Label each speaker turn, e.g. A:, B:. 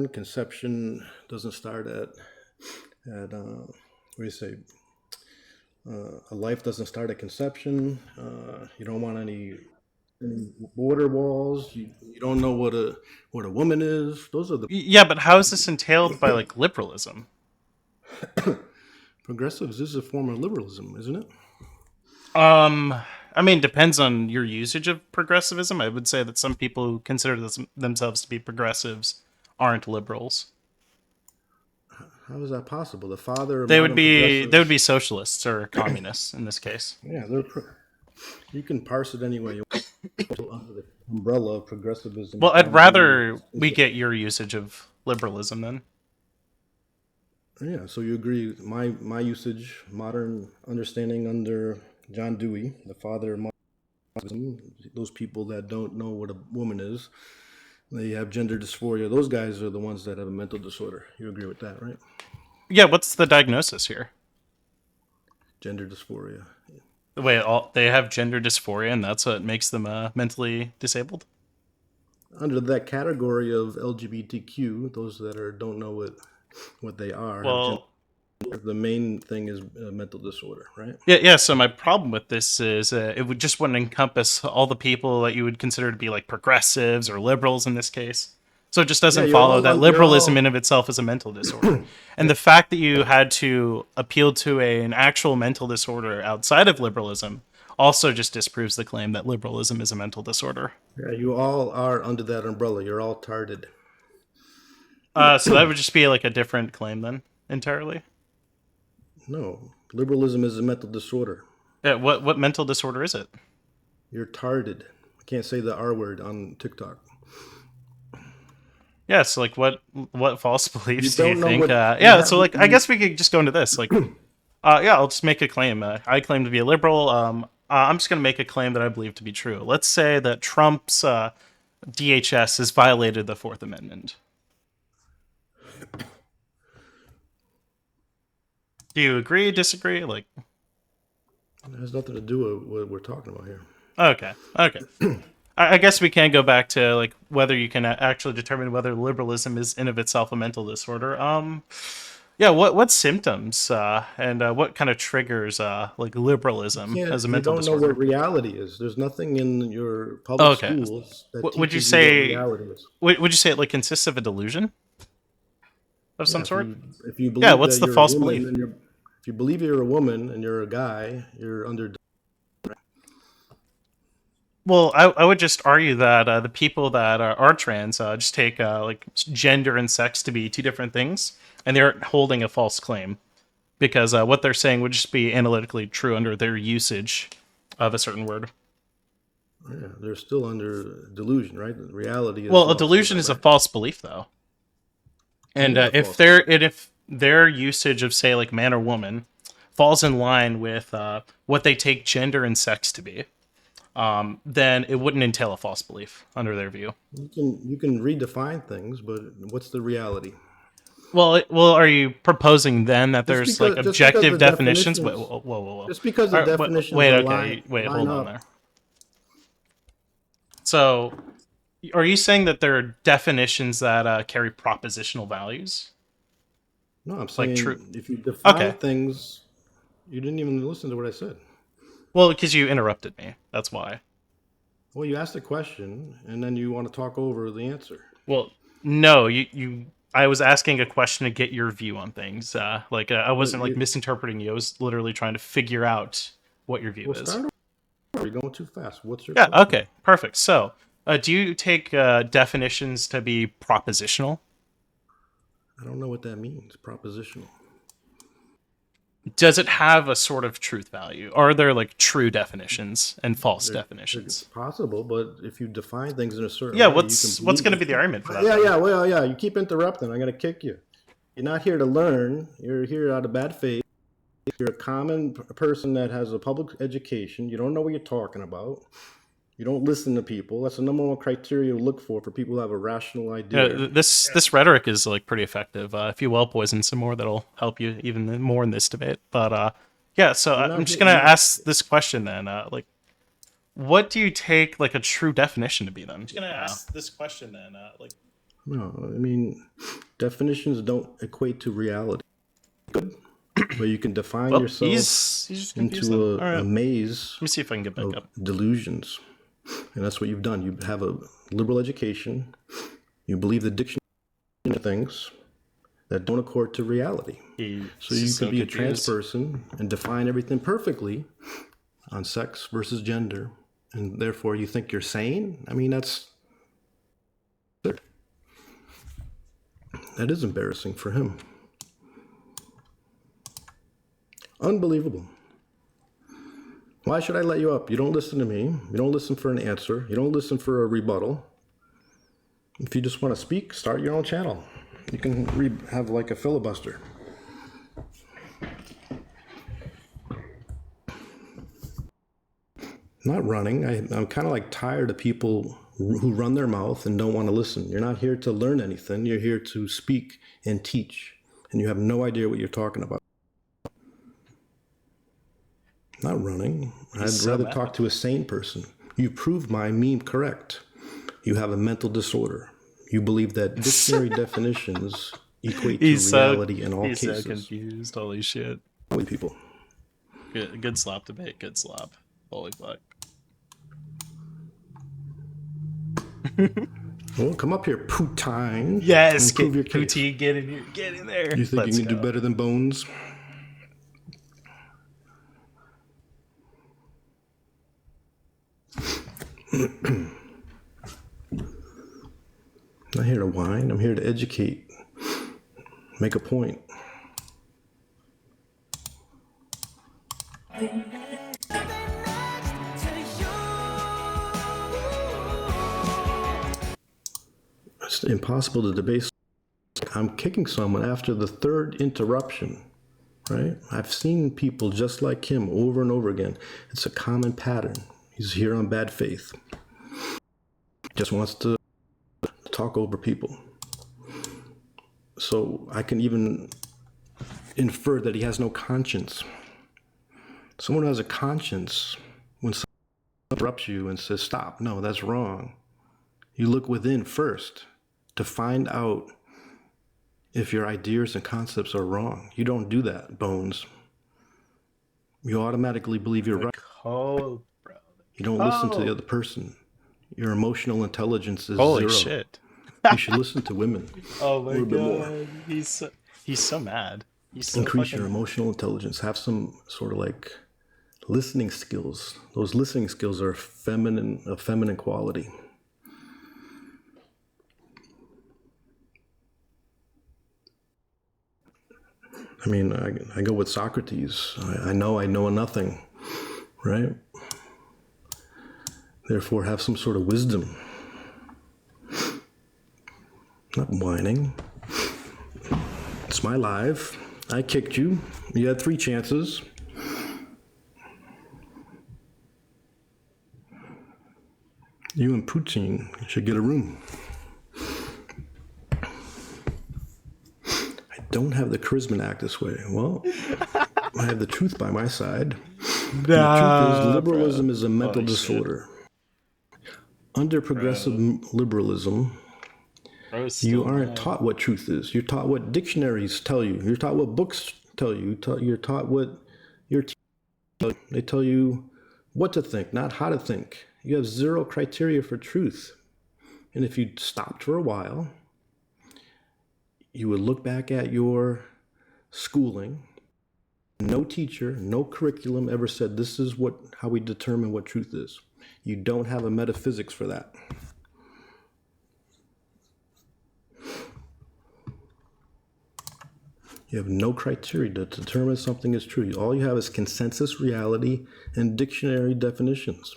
A: man, conception doesn't start at what do you say? A life doesn't start at conception. You don't want any border walls. You don't know what a woman is. Those are the
B: Yeah, but how is this entailed by like liberalism?
A: progressives. This is a form of liberalism, isn't it?
B: I mean, depends on your usage of progressivism. I would say that some people who consider themselves to be progressives aren't liberals.
A: How is that possible? The father of
B: They would
A: modern
B: be they would
A: progressives.
B: be socialists or communists in this case.
A: Yeah, you can parse it any way you want under the umbrella of progressivism.
B: Well, I'd
A: John Dewey.
B: rather we get your usage of liberalism then.
A: Yeah, so you agree with my usage, modern understanding under John Dewey, the father of modernism, those people that don't know what a woman is, they have gender dysphoria. Those guys are the ones that have a mental disorder. You agree with that, right?
B: Yeah, what's the diagnosis here?
A: Gender dysphoria.
B: Wait, they have gender dysphoria, and that's what makes them mentally disabled?
A: Under that category of LGBTQ, those that don't know what they are have gender.
B: Well,
A: The main thing is mental disorder, right?
B: yeah. So my problem with this is just wouldn't encompass all the people that you would consider to be like progressives or liberals in this case. So it just
A: Yeah,
B: doesn't follow that liberalism in of itself is a mental disorder. And the fact that you had to appeal to an actual mental disorder outside of liberalism also just disproves the claim that liberalism is a mental disorder.
A: Yeah, you all are under that umbrella. You're all tarded.
B: So that would just be like a different claim then entirely.
A: No, liberalism is a mental disorder.
B: Yeah, what mental disorder is it?
A: You're tarded. I can't say the R word on TikTok.
B: Yeah, so like what false beliefs do you
A: don't know
B: think?
A: what you
B: Yeah,
A: have.
B: so like I guess we could just go into this. Like, yeah, I'll just make a claim. I claim to be a liberal. I'm just gonna make a claim that I believe to be true. Let's say that Trump's DHS has violated the Fourth Amendment. Do you agree? Disagree? Like,
A: It has nothing to do with what we're talking about here.
B: okay. I guess we can go back to like whether you can actually determine whether liberalism is in of itself a mental disorder. Yeah. What symptoms and what kind of triggers like liberalism as a
A: You
B: mental
A: don't know what
B: disorder?
A: reality is. There's nothing in your
B: Oh,
A: public
B: okay.
A: schools that
B: Would you
A: teaches you what
B: say
A: reality is.
B: would you say it like consists of a delusion of
A: Yeah,
B: some sort?
A: if you
B: Yeah.
A: believe
B: What's
A: that
B: the
A: you're a
B: false
A: woman
B: belief?
A: and if you believe you're a woman and you're a guy, you're under.
B: Well, I would just argue that the people that are trans just take like gender and sex to be two different things, and they're holding a false claim because what they're saying would just be analytically true under their usage of a certain word.
A: Yeah, they're still under delusion, right? The reality is
B: Well, a
A: lost to
B: delusion
A: them,
B: is a
A: right?
B: false belief, though,
A: It
B: and
A: is a false belief.
B: if their usage of say like man or woman falls in line with what they take gender and sex to be, then it wouldn't entail a false belief under their view.
A: You can redefine things, but what's the reality?
B: Well, are you proposing then that
A: Just
B: there's like
A: because just because
B: objective
A: the
B: definitions?
A: definitions
B: whoa.
A: just because the
B: All right,
A: definitions
B: wait, okay, wait,
A: line
B: hold on
A: up.
B: there. So, are you saying that there are definitions that carry propositional values,
A: No, I'm
B: like true?
A: saying if you define
B: Okay,
A: things, you didn't even listen to what I said.
B: well, because you interrupted me, that's why.
A: Well, you asked a question and then you want to talk over the answer.
B: Well, no, you. I was asking a question to get your view on things. I
A: But
B: wasn't like misinterpreting you. I was literally trying to figure out what your view
A: we'll
B: is.
A: start over. You're going too fast. What's your
B: Yeah.
A: question?
B: Okay. Perfect. So, do you take definitions to be propositional?
A: I don't know what that means. Propositional.
B: Does it have a sort of truth value? Are there like true definitions and false
A: It's
B: definitions?
A: possible, but if you define things in a certain
B: Yeah.
A: way, you can
B: What's going to
A: believe.
B: be the argument for that
A: Yeah,
B: then?
A: yeah, well, yeah. You keep interrupting. I'm gonna kick you. You're not here to learn. You're here out of bad faith. You're a common person that has a public education. You don't know what you're talking about. You don't listen to people. That's the number one criteria to look for people who have a rational idea.
B: This rhetoric is like pretty effective. If you well poison some more, that'll help you even more in this debate. But yeah. So
A: You're
B: I'm
A: not.
B: just gonna
A: You're not.
B: ask this question then. Like, what do you take like a true definition to be then?
A: No, I mean, Definitions don't equate to reality. Good. But you can define
B: Well,
A: yourself
B: he's just confused then.
A: into
B: All right.
A: a maze
B: Let me see if I can get back
A: of
B: up.
A: delusions. And that's what you've done. You have a liberal education. You believe the dictionary of things that don't accord to reality. So you can be a trans person and define everything perfectly on sex versus gender, and therefore you think you're sane? I mean, that is embarrassing for him. Unbelievable. Why should I let you up? You don't listen to me. You don't listen for an answer. You don't listen for a rebuttal. If you just want to speak, start your own channel. You can have like a filibuster. Not running. I'm kind of like tired of people who run their mouth and don't want to listen. You're not here to learn anything. You're here to speak and teach. And you have no idea what you're talking about. Not running. I'd rather talk to a sane person. You proved my meme correct. You have a mental disorder. You believe that dictionary definitions equate to reality in all cases.
B: He's so confused. Holy shit.
A: People.
B: Good slap debate. Good slap. Holy fuck.
A: Well, come up here, Poutine.
B: Yes, Poutine, get in here. Get in there.
A: You think you can do better than Bones? I'm not here to whine. I'm here to educate. Make a point. It's impossible to debate. I'm kicking someone after the third interruption, right? I've seen people just like him over and over again. It's a common pattern. He's here on bad faith. Just wants to talk over people. So I can even infer that he has no conscience. Someone who has a conscience, when someone interrupts you and says, stop, no, that's wrong. You look within first to find out if your ideas and concepts are wrong. You don't do that, Bones. You automatically believe you're right.
B: Oh, bro.
A: You don't listen to the other person. Your emotional intelligence is
B: Holy
A: zero.
B: Shit.
A: You should listen to women.
B: Oh my god. He's so mad. He's so
A: increase your emotional intelligence. Have some sort of like listening skills. Those listening skills are feminine, a feminine quality. I mean, I go with Socrates. I know nothing, right? Therefore, have some sort of wisdom. Not whining. It's my live. I kicked you. You had 3 chances. You and Poutine should get a room. I don't have the charisma to act this way. Well, I have the truth by my side. The truth is, liberalism is a mental disorder. Under progressive liberalism, you aren't taught what truth is. You're taught what dictionaries tell you. You're taught what books tell you. You're taught what your teachers tell you. They tell you what to think, not how to think. You have 0 criteria for truth. And if you stopped for a while, you would look back at your schooling. No teacher, no curriculum ever said this is how we determine what truth is. You don't have a metaphysics for that. You have no criteria to determine something is true. All you have is consensus reality and dictionary definitions.